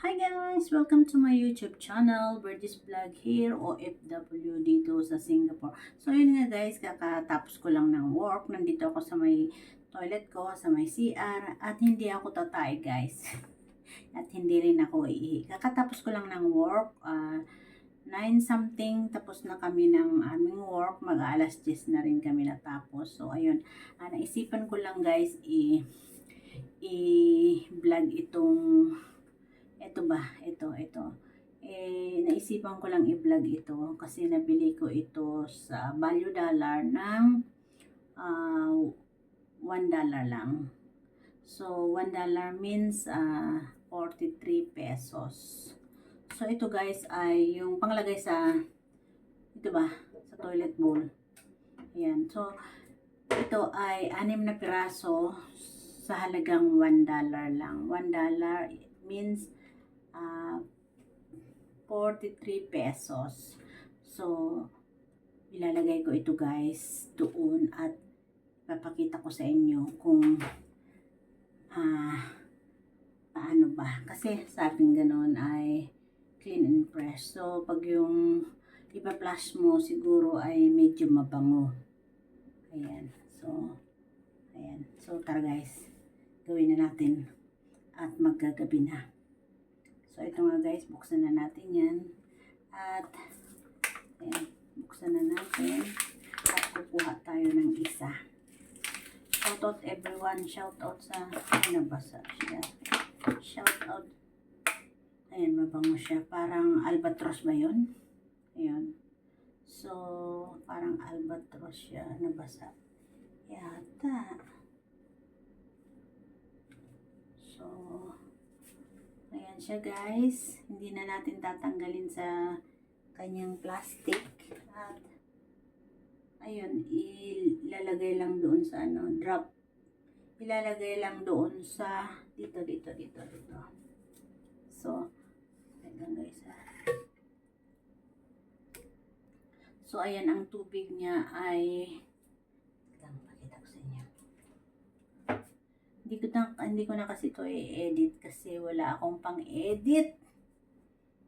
Hi guys! Welcome to my YouTube channel, Birdie's Vlog here, OFW dito sa Singapore. So yun nga guys, kakatapos ko lang ng work. Nandito ako sa may toilet ko, sa may CR, at hindi ako tatay guys. At hindi rin ako iihi. Kakatapos ko lang ng work, 9 something, tapos na kami ng aming work, mag-alas 10 na rin kami natapos. So ayun, naisipan ko lang guys, i-vlog ito. Naisipan ko lang i-vlog ito kasi nabili ko ito sa Value Dollar ng $1 lang. So, $1 means 43 pesos. So, ito guys ay yung panglagay sa, ito ba, sa toilet bowl. Ayan. So, ito ay 6 na piraso sa halagang $1 lang. $1 means 43 pesos. So, ilalagay ko ito guys doon at papakita ko sa inyo kung paano ba. Kasi sabing ganon ay clean and fresh. So, pag yung ipa-flush mo siguro ay medyo mabango. Ayan. So, ayan. So, tara guys. Gawin na natin at maggagabi na. So, ito nga guys, buksan na natin yan. At, ayan, buksan na natin. At kukuha tayo ng isa. Shoutout everyone. Shoutout sa, nabasa siya. Shoutout. Ayan, mabango siya. Parang albatros ba yun? Ayan. So, parang albatros siya. Nabasa. Yata. So, ayan siya guys. Hindi na natin tatanggalin sa kanyang plastic. At ayun, ilalagay lang doon sa drop. Ilalagay lang doon sa dito. So, ayan guys. So, ayan ang tubig niya ay pakita ko sa inyo. Hindi ko na kasi ito i-edit kasi wala akong pang-edit.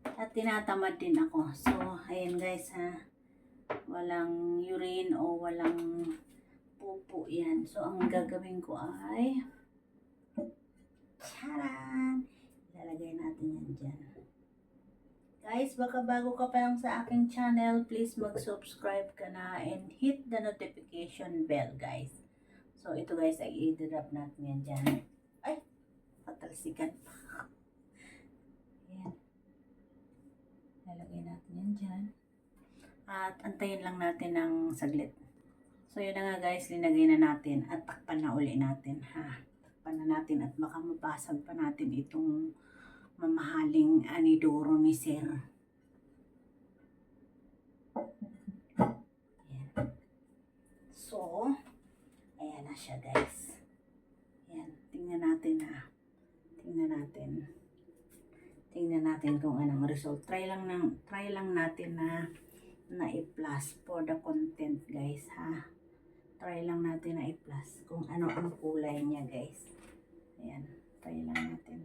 At tinatamad din ako. So, ayan guys walang urine o walang pupo yan. So, ang gagawin ko ay charan! Ilalagay natin yan dyan. Guys, baka bago ka pa lang sa aking channel, please mag-subscribe ka na and hit the notification bell guys. So, ito guys ay i-drop natin yan dyan. Ay! Patalsikan pa. Ayan. Ilalagay natin yan dyan. At antayin lang natin ng saglit. So, yun na nga guys, linagay na natin at takpan na uli natin ha. Takpan na natin at baka mabasag pa natin itong mamahaling anidoro ni Sir. Ayan. So, ayan na siya guys. Ayan, tingnan natin ha. Tingnan natin kung anong result. Try lang natin na i-plus for the content guys ha. Try lang natin na i-plus kung ano ang kulay niya guys. Ayan, try lang natin.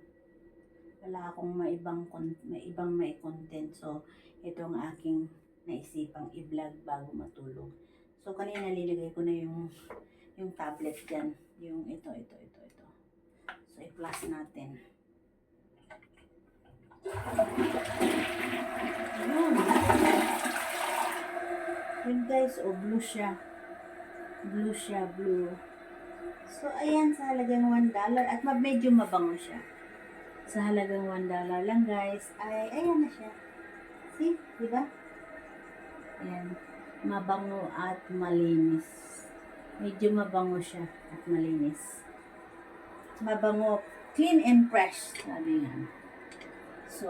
Wala akong maibang content. So, ito ang aking naisipang i-vlog bago matulog. So, kanina nilagay ko na yung tablet dyan. Yung ito. So, i-plus natin. Yun guys, blue siya. Blue. So, ayan, sa halagang $1 at medyo mabango siya. Sa halagang $1 lang guys, ay ayan na siya. See? Diba? Ayan. Mabango at malinis. Medyo mabango siya at malinis. Mabango, clean and fresh. Sabi nga. So,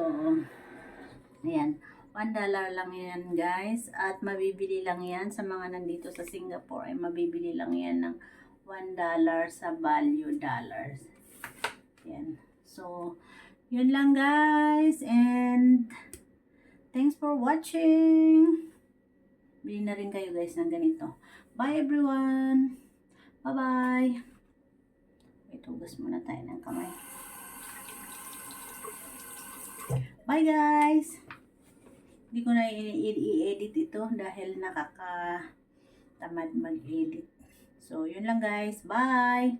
ayan. $1 lang yan guys. At mabibili lang yan sa mga nandito sa Singapore. Ay mabibili lang yan ng $1 sa Value Dollars. Ayan. So, yun lang guys. And thanks for watching. Bili na rin kayo guys ng ganito. Bye everyone. Bye-bye. Itugas muna tayo ng kamay. Bye guys! Hindi ko na i-edit ito dahil nakakatamad mag-edit. So, yun lang guys. Bye!